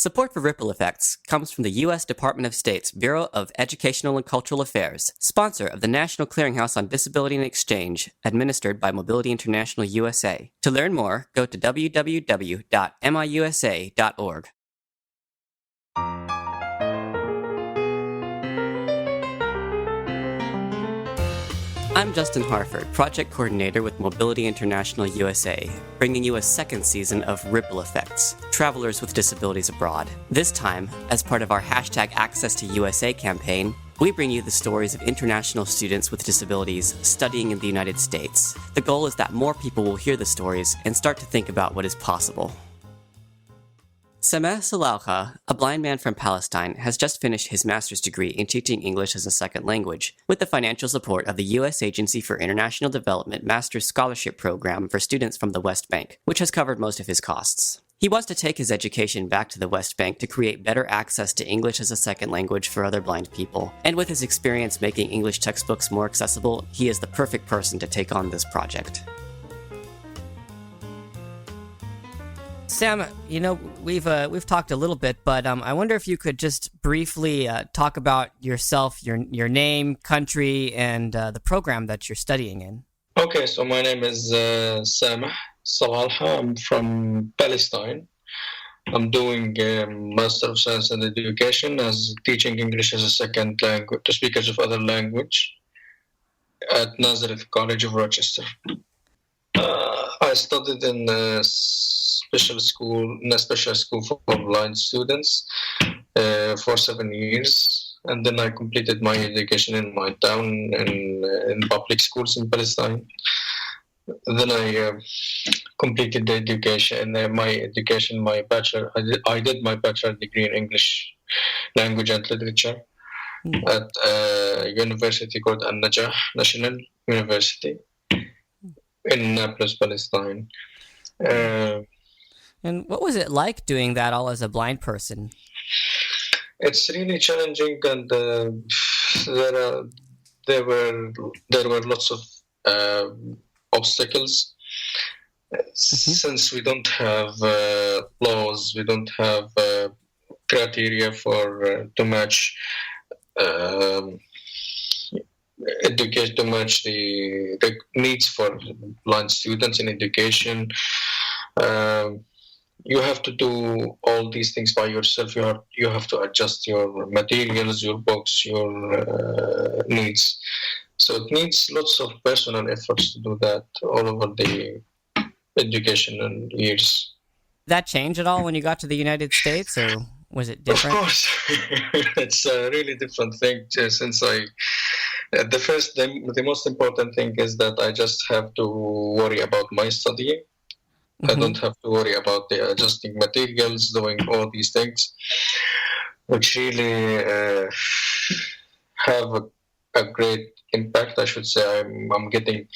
Support for Ripple Effects comes from the U.S. Department of State's Bureau of Educational and Cultural Affairs, sponsor of the National Clearinghouse on Disability and Exchange, administered by Mobility International USA. To learn more, go to www.miusa.org. I'm Justin Harford, Project Coordinator with Mobility International USA, bringing you a second season of Ripple Effects, Travelers with Disabilities Abroad. This time, as part of our #AccessToUSA campaign, we bring you the stories of international students with disabilities studying in the United States. The goal is that more people will hear the stories and start to think about what is possible. Sameh Salalha, a blind man from Palestine, has just finished his master's degree in teaching English as a second language, with the financial support of the U.S. Agency for International Development Master's Scholarship Program for students from the West Bank, which has covered most of his costs. He wants to take his education back to the West Bank to create better access to English as a second language for other blind people, and with his experience making English textbooks more accessible, he is the perfect person to take on this project. Sam, we've talked a little bit, but I wonder if you could just briefly talk about yourself, your name, country, and the program that you're studying in. Okay, so my name is Sameh Salalha. I'm from Palestine. I'm doing Master of Science in Education as teaching English as a second language to speakers of other language at Nazareth College of Rochester. I studied in a special school for blind students for 7 years, and then I completed my education in my town in public schools in Palestine. Then I completed the education, my bachelor. I did my bachelor degree in English language and literature at a university called Al-Najah National University in Nablus, Palestine. And what was it like doing that all as a blind person? It's really challenging, and there were lots of obstacles. Since we don't have laws, we don't have criteria for to match education, to match the needs for blind students in education. You have to do all these things by yourself. You have to adjust your materials, your books, your needs. So it needs lots of personal efforts to do that all over the education years. Did that change at all when you got to the United States, or was it different? Of course, it's a really different thing. Since the most important thing is that I just have to worry about my studying. I don't have to worry about the adjusting materials, doing all these things, which really have a great impact. I should say I'm getting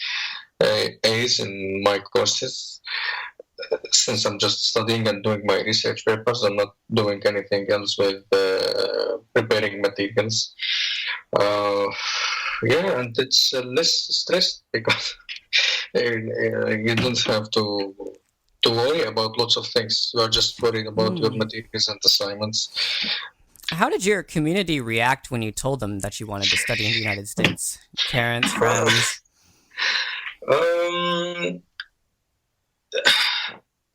A's in my courses since I'm just studying and doing my research papers. I'm not doing anything else with preparing materials. And it's less stress because you don't have to worry about lots of things. You are just worried about your materials and assignments. How did your community react when you told them that you wanted to study in the United States? Parents, friends?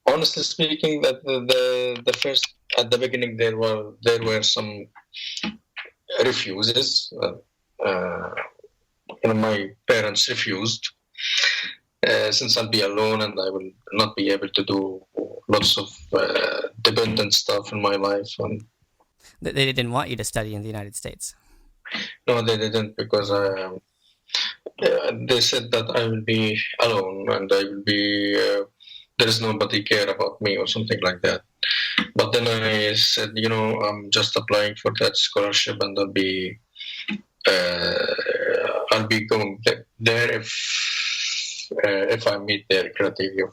Honestly speaking, that the first at the beginning there were some refuses. My parents refused. Since I'll be alone and I will not be able to do lots of dependent stuff in my life. And they didn't want you to study in the United States? No, they didn't, because they said that I will be alone and I will be there is nobody care about me or something like that. But then I said, I'm just applying for that scholarship and I'll be going there if I meet their criteria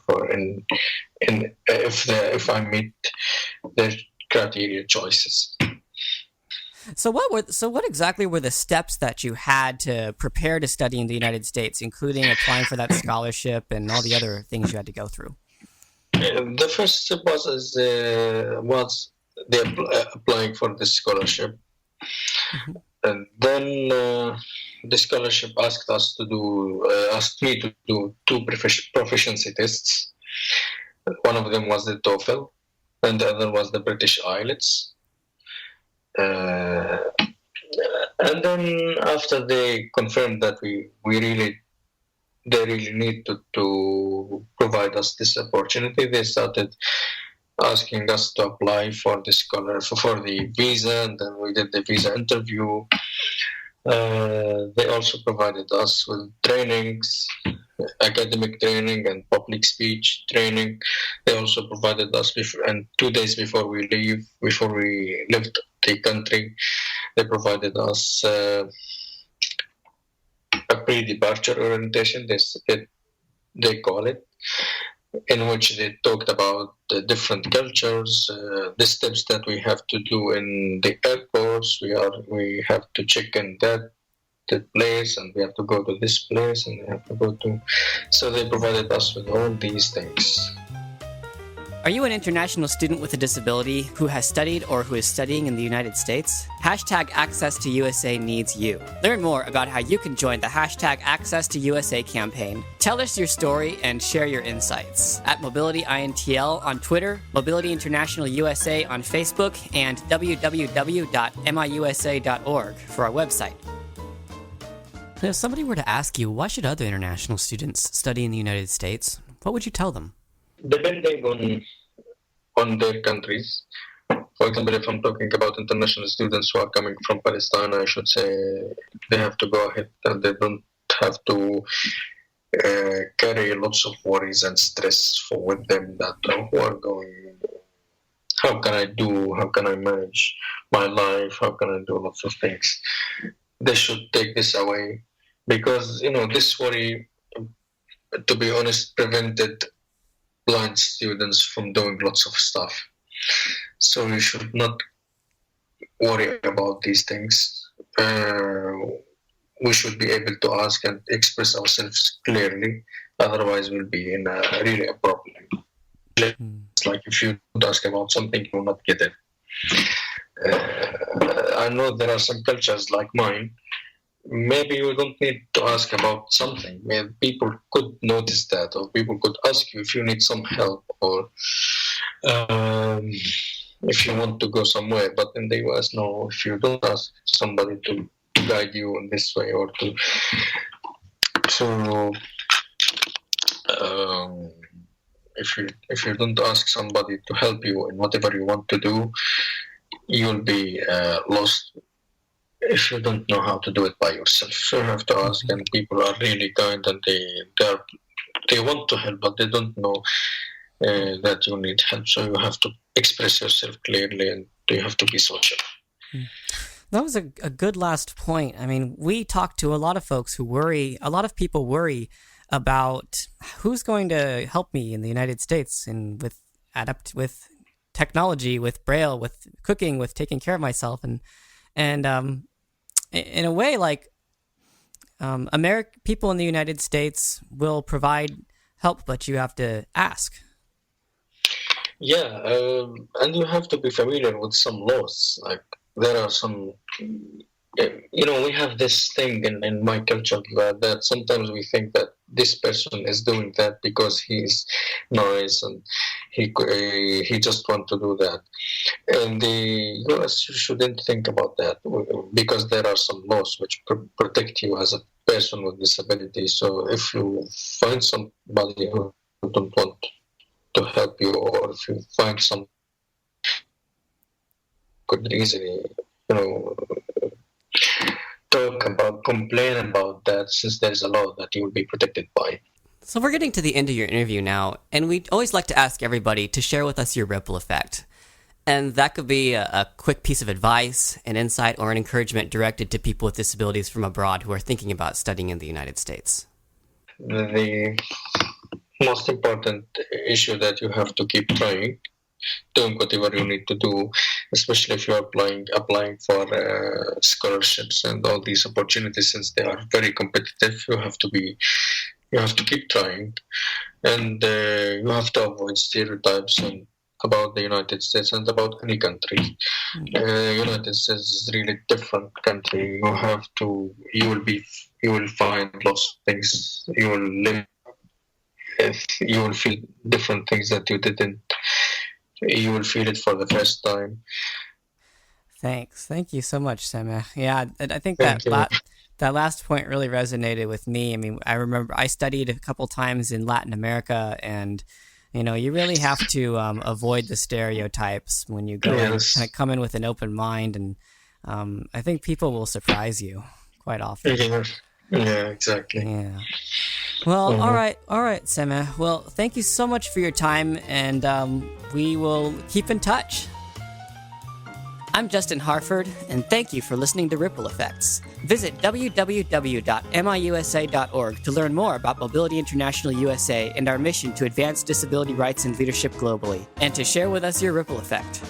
if I meet their criteria choices. So what exactly were the steps that you had to prepare to study in the United States, including applying for that scholarship and all the other things you had to go through? The first step was applying for this scholarship. Mm-hmm. And then the scholarship asked me to do two proficiency tests. One of them was the TOEFL, and the other was the British IELTS. And then after they confirmed that they really need to provide us this opportunity, they started asking us to apply for the for the visa, and then we did the visa interview. They also provided us with trainings, academic training and public speech training. They also provided us and 2 days before we left the country, they provided us a pre-departure orientation, they call it, in which they talked about the different cultures, the steps that we have to do in the airports. We have to check in that place, and we have to go to this place, and we have to go to. So they provided us with all these things. Are you an international student with a disability who has studied or who is studying in the United States? Hashtag Access to USA needs you. Learn more about how you can join the hashtag Access to USA campaign. Tell us your story and share your insights at MobilityINTL on Twitter, Mobility International USA on Facebook, and www.miusa.org for our website. If somebody were to ask you, why should other international students study in the United States, what would you tell them? Depending on their countries. For example, if I'm talking about international students who are coming from Palestine, I should say they have to go ahead and they don't have to carry lots of worries and stress with them that who are going, how can I manage my life, how can I do lots of things. They should take this away, because this worry, to be honest, prevented blind students from doing lots of stuff. So we should not worry about these things. We should be able to ask and express ourselves clearly. Otherwise, we'll be in really a problem. It's like if you don't ask about something, you will not get it. I know there are some cultures like mine. Maybe you don't need to ask about something. Maybe people could notice that, or people could ask you if you need some help, or if you want to go somewhere. But in the US, no, if you don't ask somebody to guide you in this way, or if you don't ask somebody to help you in whatever you want to do, you'll be lost if you don't know how to do it by yourself. So you have to ask, and people are really kind, and they want to help, but they don't know that you need help. So you have to express yourself clearly, and you have to be social. That was a good last point. I mean, we talk to a lot of folks who worry, a lot of people worry about who's going to help me in the United States, and with technology, with Braille, with cooking, with taking care of myself, and in a way, like people in the United States will provide help, but you have to ask. Yeah, and you have to be familiar with some laws. Like there are some, we have this thing in my culture that sometimes we think that this person is doing that because he's nice and he just want to do that. And the US shouldn't think about that, because there are some laws which protect you as a person with disability. So if you find somebody who don't want to help you, or if you find some could easily complain about that, since there's a law that you will be protected by. So we're getting to the end of your interview now, and we always like to ask everybody to share with us your ripple effect. And that could be a quick piece of advice, an insight, or an encouragement directed to people with disabilities from abroad who are thinking about studying in the United States. The most important issue that you have to keep trying, doing whatever you need to do, especially if you're applying for scholarships and all these opportunities, since they are very competitive. You have to keep trying, and you have to avoid stereotypes, and about the United States and about any country. United States is really different country. You will find lots of things. You will live. You will feel different things that you didn't. You will feel it for the first time. Thanks. Thank you so much, Sameh. Yeah, I think Thank you. that last point really resonated with me. I mean, I remember I studied a couple times in Latin America, and you really have to avoid the stereotypes when you go and Yes. kind of come in with an open mind, and I think people will surprise you quite often. Yeah, exactly. Yeah. Well, all right, Sameh. Well, thank you so much for your time, and we will keep in touch. I'm Justin Harford, and thank you for listening to Ripple Effects. Visit www.miusa.org to learn more about Mobility International USA and our mission to advance disability rights and leadership globally, and to share with us your ripple effect.